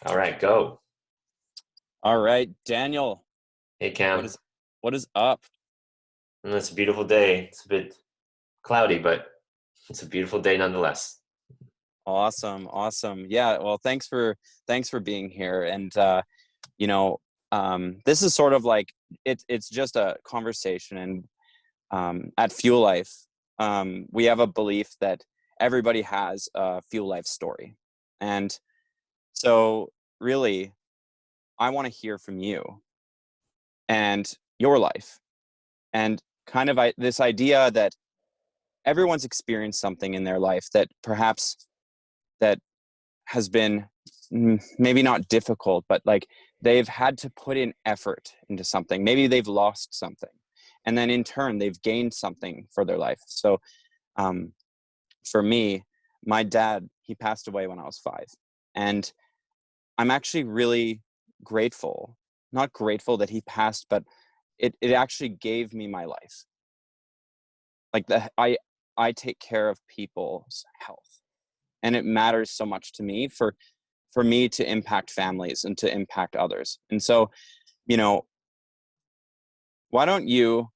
All right, go. All right, Daniel, Hey, what Cam. is what is up? It's a beautiful day. It's a bit cloudy, but it's a beautiful day nonetheless. Awesome, awesome. Yeah, well, thanks for being here. And you know, this is sort of like it's just a conversation. And at Fuel Life, we have a belief that everybody has a Fuel Life story, and so really, I want to hear from you and your life, and kind of this idea that everyone's experienced something in their life that perhaps that has been maybe not difficult, but like they've had to put in effort into something. Maybe they've lost something, and then in turn they've gained something for their life. So um, for me, my dad, he passed away when I was 5, and I'm actually really grateful. Not grateful that he passed, but it actually gave me my life. Like I take care of people's health, and it matters so much to me for me to impact families and to impact others. And so, you know, why don't you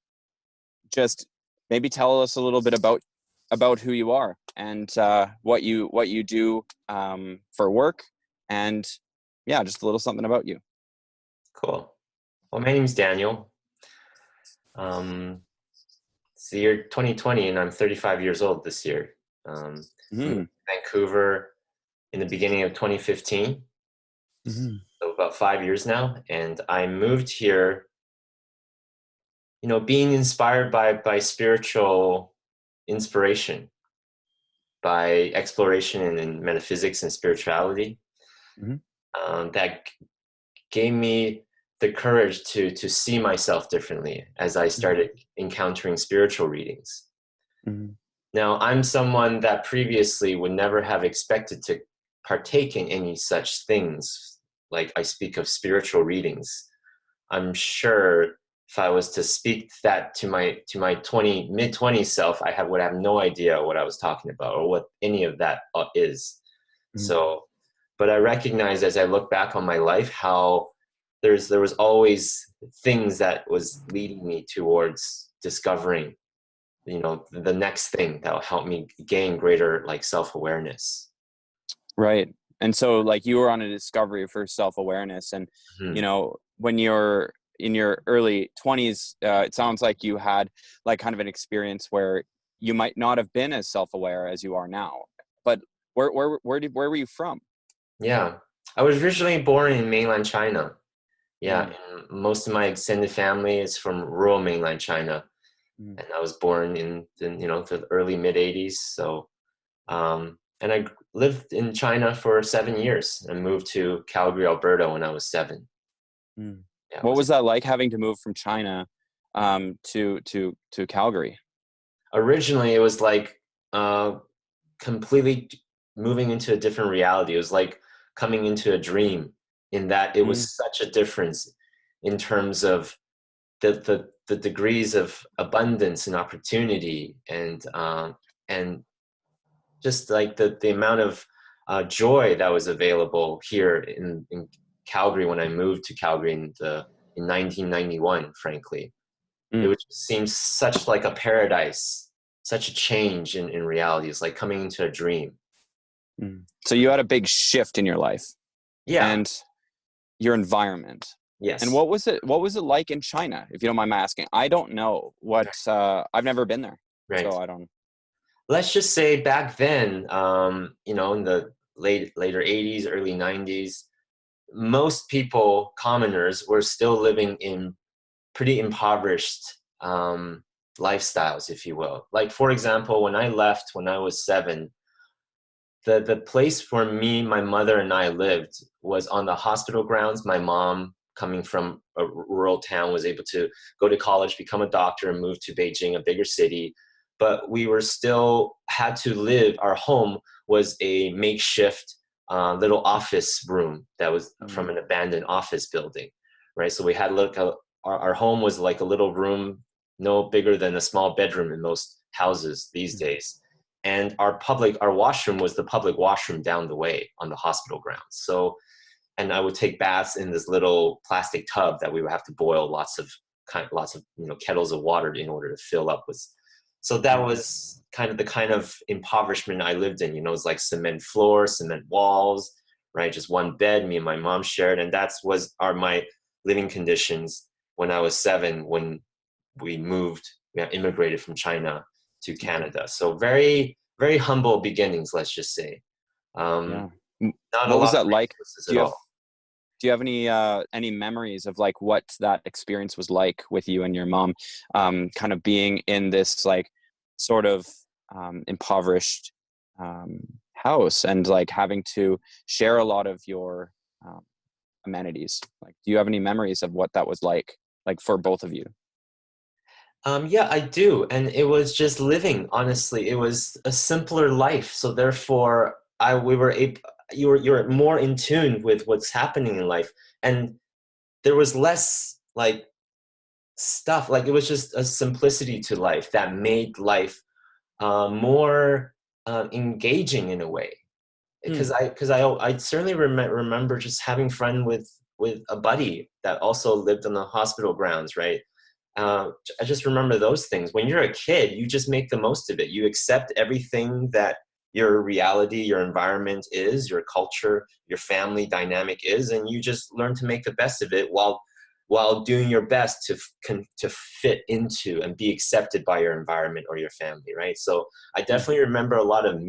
just maybe tell us a little bit about who you are and what you do for work, and yeah, just a little something about you. Cool. Well, my name's Daniel. Um, it's the year 2020, and I'm 35 years old this year. I moved Mm-hmm. to Vancouver in the beginning of 2015, Mm-hmm. so about 5 years now. And I moved here, being inspired by spiritual inspiration, by exploration in metaphysics and spirituality. Mm-hmm. That gave me the courage to see myself differently as I started encountering spiritual readings. Mm-hmm. Now, I'm someone that previously would never have expected to partake in any such things. Like, I speak of spiritual readings. I'm sure if I was to speak that to my mid-20s self, would have no idea what I was talking about or what any of that is. Mm-hmm. So, but I recognize as I look back on my life how there was always things that was leading me towards discovering, the next thing that will help me gain greater like self-awareness. Right. And so like you were on a discovery for self-awareness, and Mhm. when you're in your early 20s, it sounds like you had like kind of an experience where you might not have been as self-aware as you are now. But where were you from? Yeah, I was originally born in mainland China. Yeah, Mm, and most of my extended family is from rural mainland China, mm, and I was born in the early mid '80s. So, and I lived in China for 7 years and moved to Calgary, Alberta when I was 7. mm. Yeah, it What was was that like, having to move from China to Calgary? originally it was like completely moving into a different reality. It was like coming into a dream, in that it Mm, was such a difference in terms of the degrees of abundance and opportunity, and just like the amount of joy that was available here in Calgary when I moved to Calgary in 1991. Frankly, it mm, would seem such like a paradise, such a change in reality. It's like coming into a dream. mm. So you had a big shift in your life Yeah. and your environment. And Yes. what was it like in China, if you don't mind my asking? I don't know what I've never been there. Right. So I don't. Let's just say back then, in the later '80s, early '90s, most people, commoners, were still living in pretty impoverished lifestyles, if you will. Like, for example, when I left when I was 7, the place where me, my mother, and I lived was on the hospital grounds. My mom, coming from a rural town, was able to go to college, become a doctor, and move to Beijing, a bigger city. But we were still had to live. Our home was a makeshift little office room that was from Mm, an abandoned office building, right? So we had our home was like a little room, no bigger than a small bedroom in most houses these mm, days, and our washroom was the public washroom down the way on the hospital grounds. So, and I would take baths in this little plastic tub that we would have to boil lots of kettles of water in order to fill up with. So that Mm. was kind of the kind of impoverishment I lived in. It's like cement floor, cement walls, right? Just one bed, me and my mom shared, and that's was are my living conditions when I was 7 when we immigrated from China to Canada. So very, very humble beginnings, let's just say. Yeah. Um, Not a What was lot of that like? resources Do at you have all. do you have any memories of like what that experience was like with you and your mom, kind of being in this like sort of impoverished um, house and like having to share a lot of your um, amenities? Like, do you have any memories of what that was like for both of you? Yeah, I do, and it was just living. Honestly, it was a simpler life. So therefore, I we were able. You're more in tune with what's happening in life, and there was less like stuff. Like it was just a simplicity to life that made life more engaging in a way. Hmm. Because I certainly remember just having fun with a buddy that also lived on the hospital grounds, right? I just remember those things. When you're a kid, you just make the most of it. You accept everything that your reality, your environment is, your culture, your family dynamic is, and you just learn to make the best of it while doing your best to fit into and be accepted by your environment or your family, right? So I Hmm. definitely remember a lot of Hmm.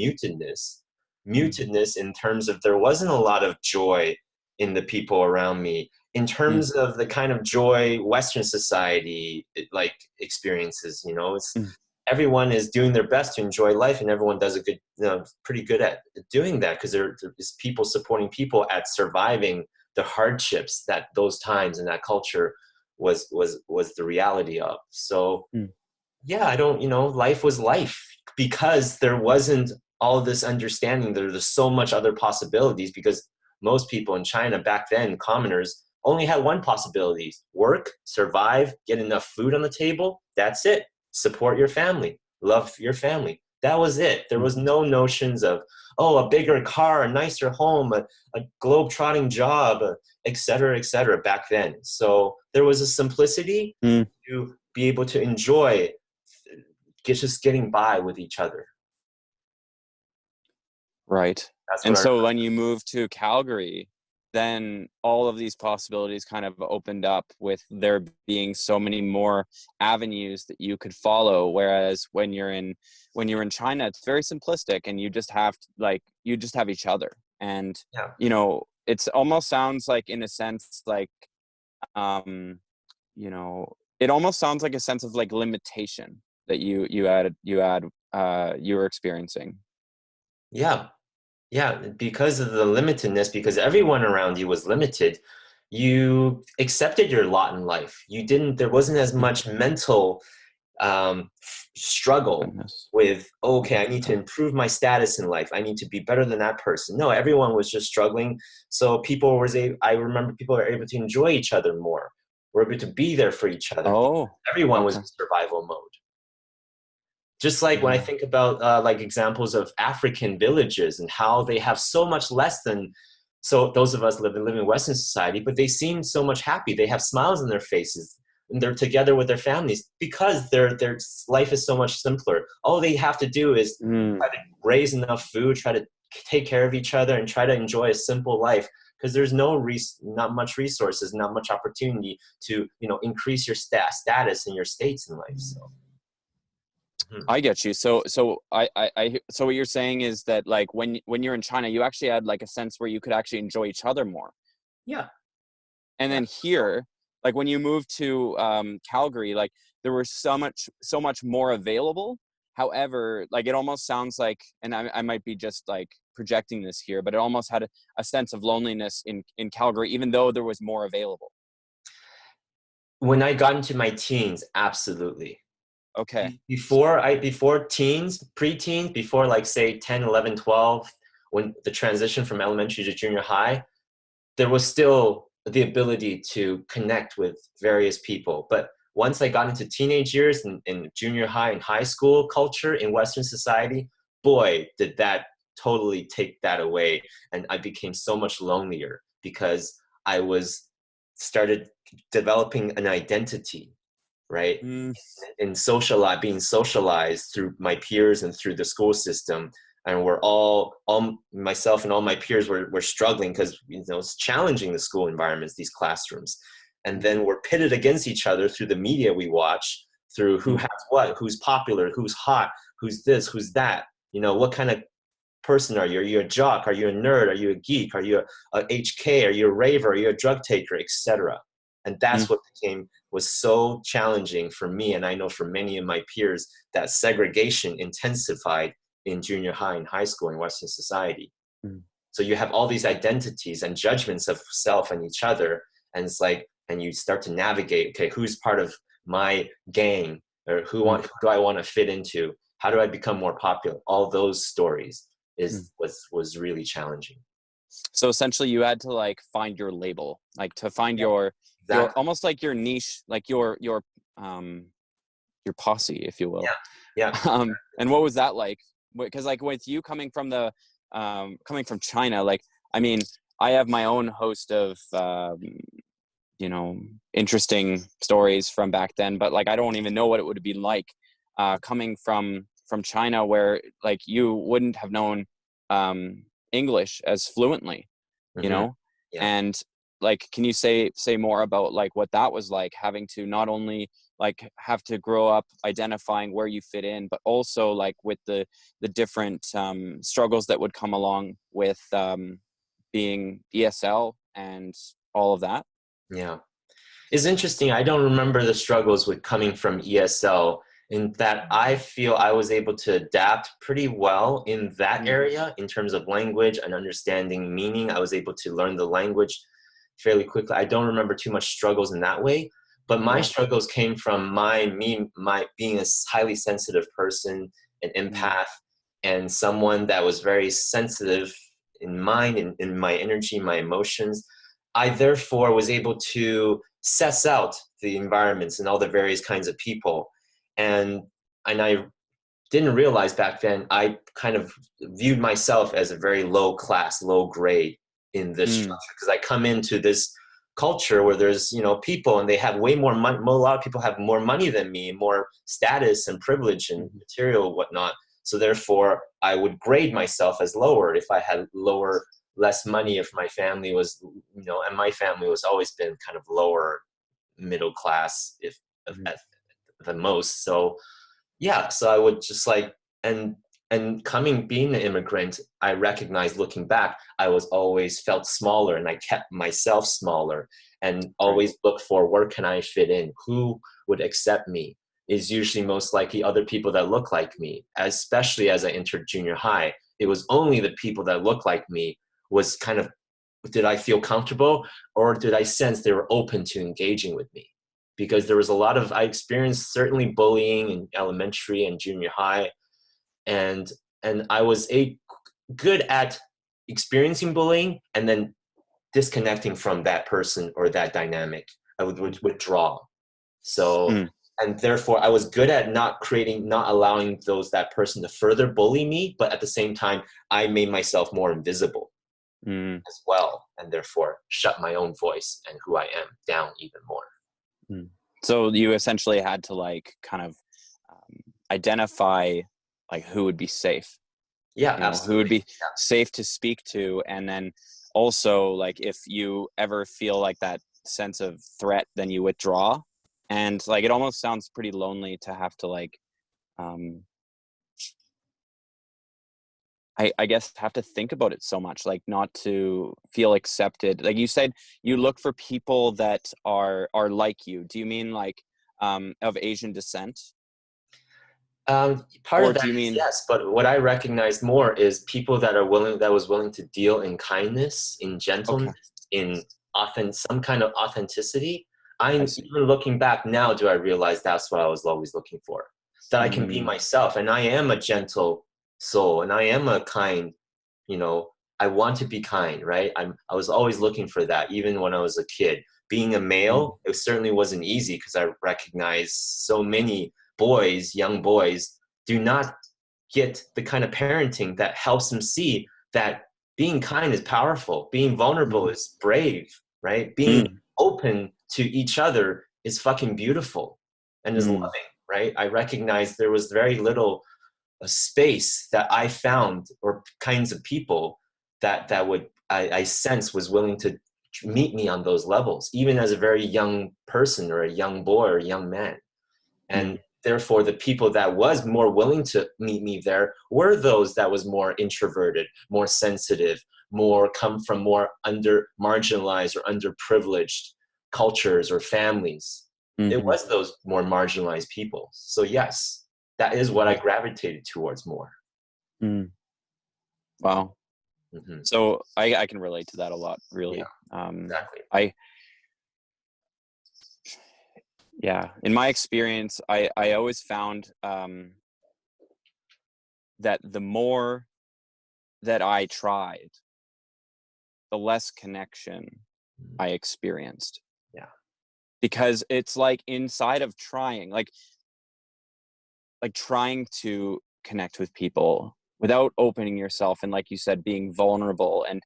mutedness in terms of there wasn't a lot of joy in the people around me in Hmm. terms of the kind of joy Western society like experiences. It's Hmm. everyone is doing their best to enjoy life, and everyone does a good, pretty good at doing that because there is people supporting people at surviving the hardships that those times and that culture was the reality of. So Hmm. yeah, I don't, life was life because there wasn't all this understanding. There's so much other possibilities because most people in China back then, commoners, only had one possibility: work, survive, get enough food on the table. That's it. Support your family, love your family. That was it. There Hmm. was no notions of, oh, a bigger car, a nicer home, a globe-trotting job, et cetera, back then. So there was a simplicity Hmm. to be able to enjoy just getting by with each other. Right. That's what And I so remember. when you moved to Calgary, then all of these possibilities kind of opened up with there being so many more avenues that you could follow. Whereas when you're in China, it's very simplistic and you just have to, like you just have each other. And Yeah. it's almost sounds like in a sense like um, it almost sounds like a sense of like limitation that you were experiencing. Yeah. Yeah. Because of the limitedness, because everyone around you was limited, you accepted your lot in life. There wasn't as Hmm. much mental struggle Goodness. with, okay, I need to Okay. improve my status in life. I need to be better than that person. No, everyone was just struggling. So I remember people were able to enjoy each other more. Were able to be there for each other. Oh, Everyone was in okay. survival mode. Just like when I Yeah. think about like examples of African villages and how they have so much less than, so those of us living in Western society, but they seem so much happy. They have smiles on their faces and they're together with their families because their life is so much simpler. All they have to do is Mm, try to raise enough food, try to take care of each other, and try to enjoy a simple life because there's not much resources, not much opportunity to increase your status and your states in life. So. Hmm. I get you. So what you're saying is that like when you're in China, you actually had like a sense where you could actually enjoy each other more. Yeah, And yeah, then here, like when you moved to Calgary, like there was so much more available. However, like it almost sounds like, and I might be just like projecting this here, but it almost had a sense of loneliness in Calgary, even though there was more available. when I got into my teens, absolutely. Okay. Before teens, preteens, before like say 10, 11, 12, when the transition from elementary to junior high, there was still the ability to connect with various people. But once I got into teenage years in junior high and high school culture in Western society, boy, did that totally take that away. And I became so much lonelier because I was started developing an identity, right? Mm, In being socialized through my peers and through the school system. And we're all myself and all my peers were struggling because, you know, it's challenging, the school environments, these classrooms. And mm, then we're pitted against each other through the media we watch, through who mm, has what, who's popular, who's hot, who's this, who's that. You know, what kind of person are you? Are you a jock? Are you a nerd? Are you a geek? Are you a HK? Are you a raver? Are you a drug taker, etc.? And mm, that's what was so challenging for me, and I know for many of my peers, that segregation intensified in junior high and high school in Western society. mm, So you have all these identities and judgments of self and each other, and it's like, and you start to navigate, okay, who's part of my gang, or who do I want to fit into? How do I become more popular? All those stories mm. was really challenging. So essentially you had to like find your label, like to find Yeah, your exactly. almost like your niche, like um your posse, if you will. Yeah, yeah, And what was that like? Because like with you coming from coming from China, like, I mean, I have my own host of you know, interesting stories from back then, but like I don't even know what it would be like coming from China, where like you wouldn't have known English as fluently, you hmm know. yeah, And like, can you say more about like what that was like, having to not only like have to grow up identifying where you fit in, but also like with the different struggles that would come along with being ESL and all of that. yeah. It's interesting. I don't remember the struggles with coming from ESL, in that I feel I was able to adapt pretty well in that Mm, area in terms of language and understanding meaning. I was able to learn the language fairly quickly. I don't remember too much struggles in that way, but my yeah. struggles came from my being a highly sensitive person, an Mm, empath, and someone that was very sensitive in mind, in my energy, my emotions. I therefore was able to suss out the environments and all the various kinds of people. And I didn't realize back then, I kind of viewed myself as a very low class, low grade in this mm, structure, because I come into this culture where there's, you know, people and they have way more money. A lot of people have more money than me, more status and privilege and mhm, material, whatnot. So therefore, I would grade myself as lower if I had less money. If my family was, you know, and my family was always been kind of lower middle class, if mhm, at the most. So yeah, so I would just like, and being an immigrant, I recognized, looking back, I was always felt smaller, and I kept myself smaller, and right. always look for, where can I fit in, who would accept me. Is usually most likely other people that look like me. Especially as I entered junior high, it was only the people that looked like me was kind of, did I feel comfortable, or did I sense they were open to engaging with me? Because there was a lot of, I experienced certainly bullying in elementary and junior high, and I was good at experiencing bullying and then disconnecting from that person or that dynamic. I would withdraw. So, Mm, and therefore I was good at not allowing that person to further bully me, but at the same time, I made myself more invisible mm, as well, and therefore shut my own voice and who I am down even more. mm. So you essentially had to like kind of identify like who would be safe, Yeah, you know, who would absolutely. be safe to speak to, and then also like if you ever feel like that sense of threat, then you withdraw. And like it almost sounds pretty lonely to have to like um I guess have to think about it so much, like not to feel accepted. Like you said, you look for people that are like you. Do you mean like of Asian descent, Part or of that do you is mean yes, but what I recognize more is people that was willing to deal in kindness, in okay? gentleness, in some kind of authenticity. I I'm see. even looking back now, do I realize that's what I was always looking for? That I can be Mm, myself, and I am a gentle soul, and I am a kind, you know, I want to be kind, right? I was always looking for that, even when I was a kid. Being a mm, male, it certainly wasn't easy, because I recognized so many young boys, do not get the kind of parenting that helps them see that being kind is powerful. Being vulnerable Mm. is brave, right? Being Mm. open to each other is fucking beautiful and is Mm. loving, right? I recognize there was very little a space that I found or kinds of people that would I sense was willing to meet me on those levels, even as a very young person or a young boy or a young man. And Mm. therefore the people that was more willing to meet me there were those that was more introverted, more sensitive, more come from more under marginalized or underprivileged cultures or families. It Mhm. was those more marginalized people. So yes, that is what I Mhm. gravitated towards more. Mm. Wow. Hmm. So I can relate to that a lot, Yeah, really. exactly. I Yeah, in my experience, I always found that the more that I tried, the less connection Mhm. I experienced, Yeah. because it's like inside of trying, like trying to connect with people without opening yourself, and like you said, being vulnerable and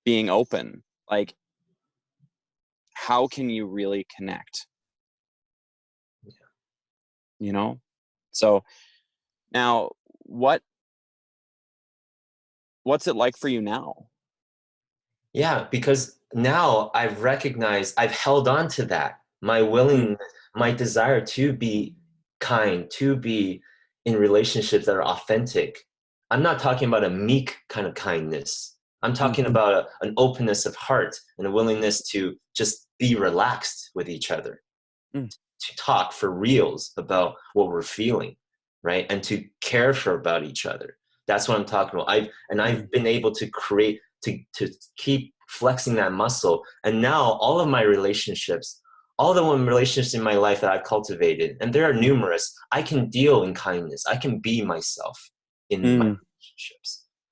being open. Like, how can you really connect? You know? So now, what what's it like for you now? Yeah, because now I've recognized, I've held on to that, my Mm. willingness, my desire to be kind, to be in relationships that are authentic. I'm not talking about a meek kind of kindness. I'm Mm. talking about an openness of heart and a willingness to just be relaxed with each other, Mm. to talk for reals about what we're feeling, right? And to care for about each other. That's what I'm talking about. I've Mm. been able to create to keep flexing that muscle. And now all of my relationships, all the one relationships in my life that I've cultivated, and there are numerous, I can deal in kindness. I can be myself in my Mm. relationships.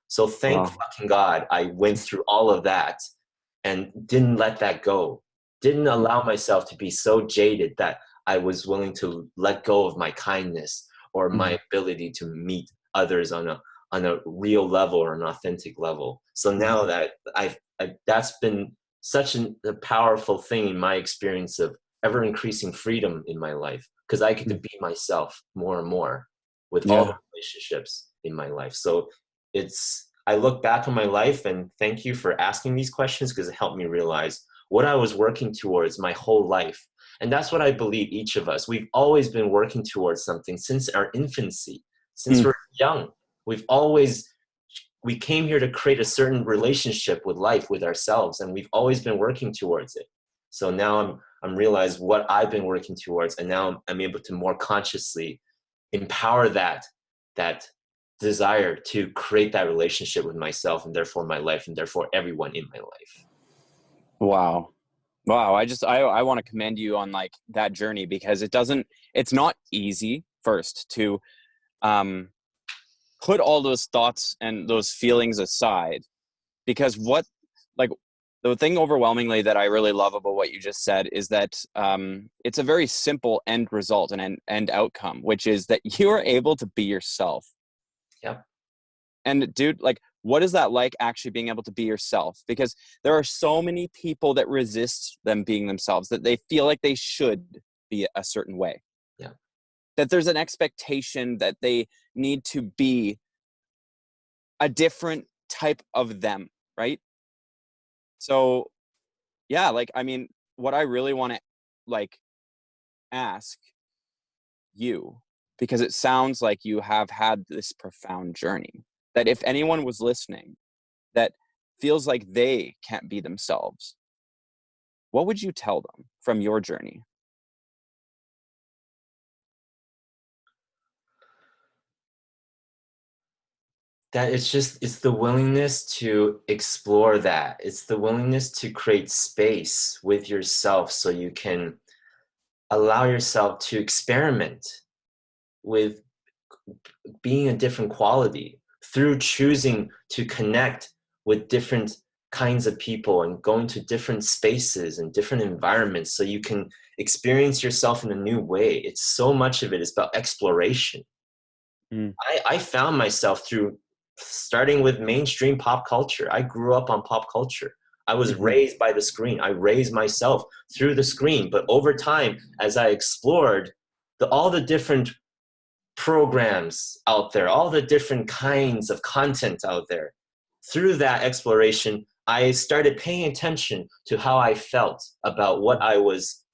So thank Wow. fucking God I went through all of that and didn't let that go. Didn't allow myself to be so jaded that I was willing to let go of my kindness or my Mhm. ability to meet others on a real level or an authentic level. So now Mhm. that that's been such a powerful thing in my experience of ever increasing freedom in my life because I get to Mm. be myself more and more with all the Yeah. relationships in my life. So it's I look back on my life and thank you for asking these questions because it helped me realize what I was working towards my whole life. And that's what I believe each of us. We've always been working towards something since our infancy, since Mm. we're young. We've always we came here to create a certain relationship with life, with ourselves, and we've always been working towards it. So now I'm realized what I've been working towards, and now I'm able to more consciously empower that desire to create that relationship with myself and therefore my life and therefore everyone in my life. Wow. Wow. I want to commend you on like that journey, because it's not easy first to um put all those thoughts and those feelings aside, because like the thing overwhelmingly that I really love about what you just said is that it's a very simple end result and end outcome, which is that you are able to be yourself. Yep. And dude, like, what is that like, actually being able to be yourself? Because there are so many people that resist them being themselves, that they feel like they should be a certain way, Yeah. that there's an expectation that they need to be a different type of them, right? So yeah, like, I mean, what I really want to like ask you, because it sounds like you have had this profound journey, that if anyone was listening that feels like they can't be themselves, what would you tell them from your journey? That it's the willingness to explore that. It's the willingness to create space with yourself so you can allow yourself to experiment with being a different quality through choosing to connect with different kinds of people and going to different spaces and different environments so you can experience yourself in a new way. It's so much of it is about exploration. Mm. I found myself starting with mainstream pop culture. I grew up on pop culture. I was Hmm. raised by the screen. I raised myself through the screen. But over time, as I explored all the different programs out there, all the different kinds of content out there, through that exploration, I started paying attention to how I felt about what I was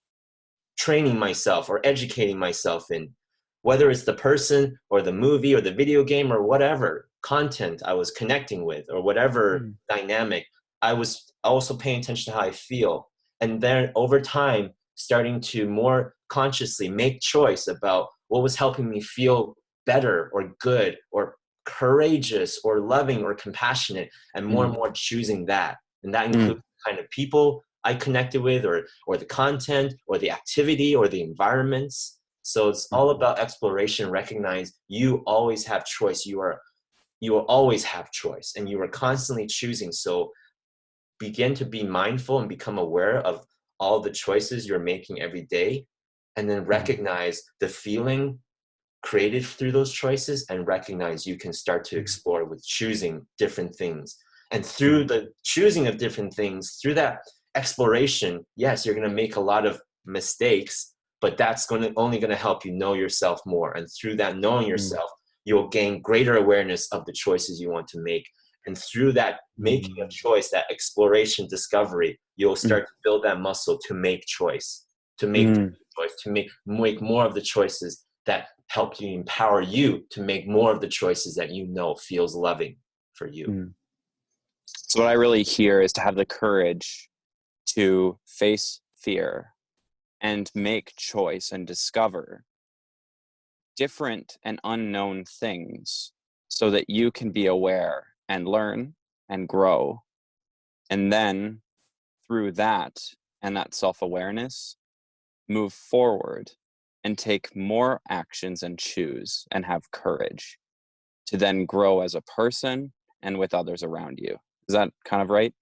training myself or educating myself in, whether it's the person or the movie or the video game or whatever content I was connecting with or whatever dynamic. I was also paying attention to how I feel. And then over time, starting to more consciously make choice about what was helping me feel better or good or courageous or loving or compassionate, and Mm. more choosing that. And that Mm. includes the kind of people I connected with, or the content, or the activity, or the environments. So it's all about exploration. Recognize you always have choice. You will always have choice, and you are constantly choosing. So begin to be mindful and become aware of all the choices you're making every day, and then recognize the feeling created through those choices, and recognize you can start to explore with choosing different things. And through the choosing of different things, through that exploration, yes, you're going to make a lot of mistakes, but that's only going to help you know yourself more. And through that knowing yourself, you'll gain greater awareness of the choices you want to make. And through that making a choice, that exploration, discovery, you'll start to build that muscle to make choice, to make choice, to make more of the choices that help you, empower you to make more of the choices that you know feels loving for you. So what I really hear is to have the courage to face fear and make choice and discover different and unknown things so that you can be aware and learn and grow. And then through that and that self-awareness, move forward and take more actions and choose and have courage to then grow as a person and with others around you. Is that kind of right?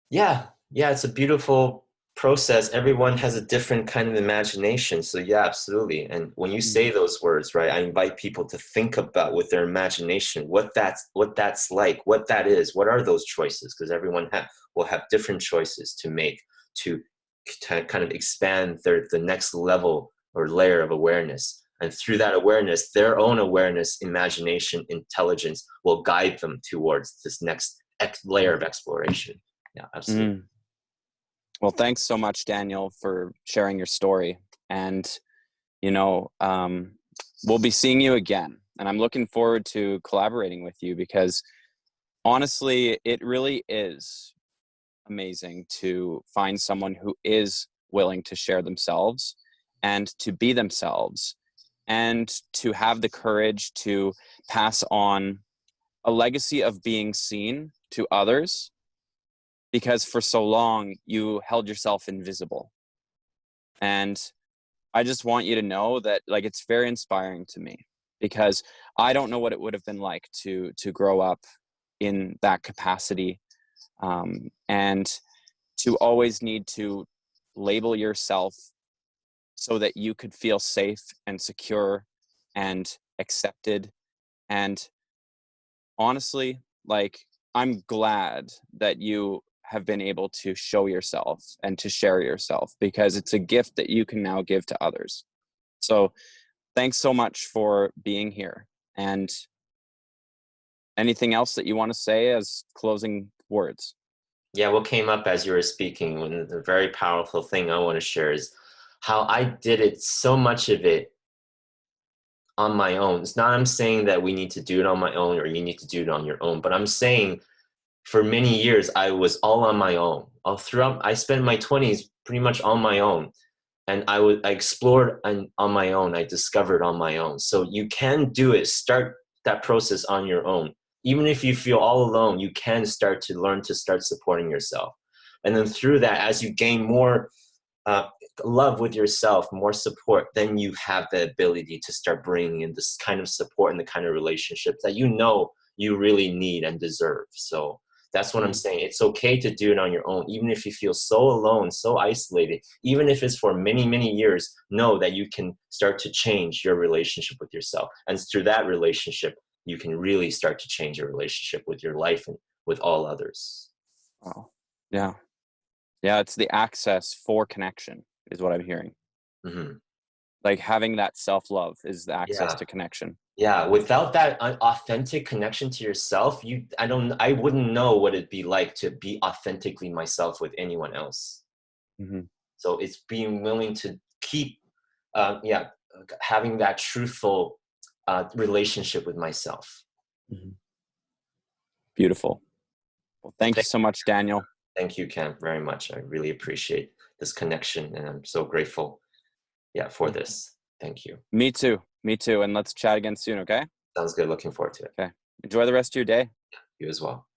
Yeah, it's a beautiful process. Everyone has a different kind of imagination. So yeah, absolutely. And when you say those words, right, I invite people to think about with their imagination what that's like, what that is, what are those choices? Because everyone will have different choices to make to kind of expand the next level or layer of awareness. And through that awareness, their own awareness, imagination, intelligence will guide them towards this next layer of exploration. Yeah, absolutely. Mm. Well, thanks so much, Daniel, for sharing your story. And, you know, we'll be seeing you again. And I'm looking forward to collaborating with you because honestly, it really is amazing to find someone who is willing to share themselves and to be themselves and to have the courage to pass on a legacy of being seen to others, because for so long you held yourself invisible. And I just want you to know that, like, it's very inspiring to me because I don't know what it would have been like to grow up in that capacity, and to always need to label yourself so that you could feel safe and secure and accepted. And honestly, like, I'm glad that you have been able to show yourself and to share yourself because it's a gift that you can now give to others. So thanks so much for being here. And anything else that you want to say as closing words? Yeah, what came up as you were speaking, and the very powerful thing I want to share is how I did it, so much of it on my own. It's not I'm saying that we need to do it on my own or you need to do it on your own, but I'm saying for many years I was all on my own. All throughout, I spent my 20s pretty much on my own. And I explored on my own. I discovered on my own. So you can do it. Start that process on your own. Even if you feel all alone, you can start to learn to start supporting yourself. And then through that, as you gain more uh, love with yourself, more support, then you have the ability to start bringing in this kind of support and the kind of relationships that you know you really need and deserve. So that's what I'm Mm. saying. It's okay to do it on your own, even if you feel so alone, so isolated, even if it's for many, many years, know that you can start to change your relationship with yourself. And through that relationship, you can really start to change your relationship with your life and with all others. Wow. Yeah. Yeah. It's the access for connection is what I'm hearing. Hmm. Like having that self-love is the access Yeah. to connection. Yeah, without that authentic connection to yourself, I wouldn't know what it'd be like to be authentically myself with anyone else. Hmm. So it's being willing to keep, yeah, having that truthful relationship with myself. Hmm. Beautiful. Well, thank you Thank, so much, Daniel. thank you, Cam, very much. I really appreciate this connection, and I'm so grateful, yeah, for this. Thank you. Me too. Me too. And let's chat again soon. Okay. Sounds good. Looking forward to it. Okay. Enjoy the rest of your day. You as well.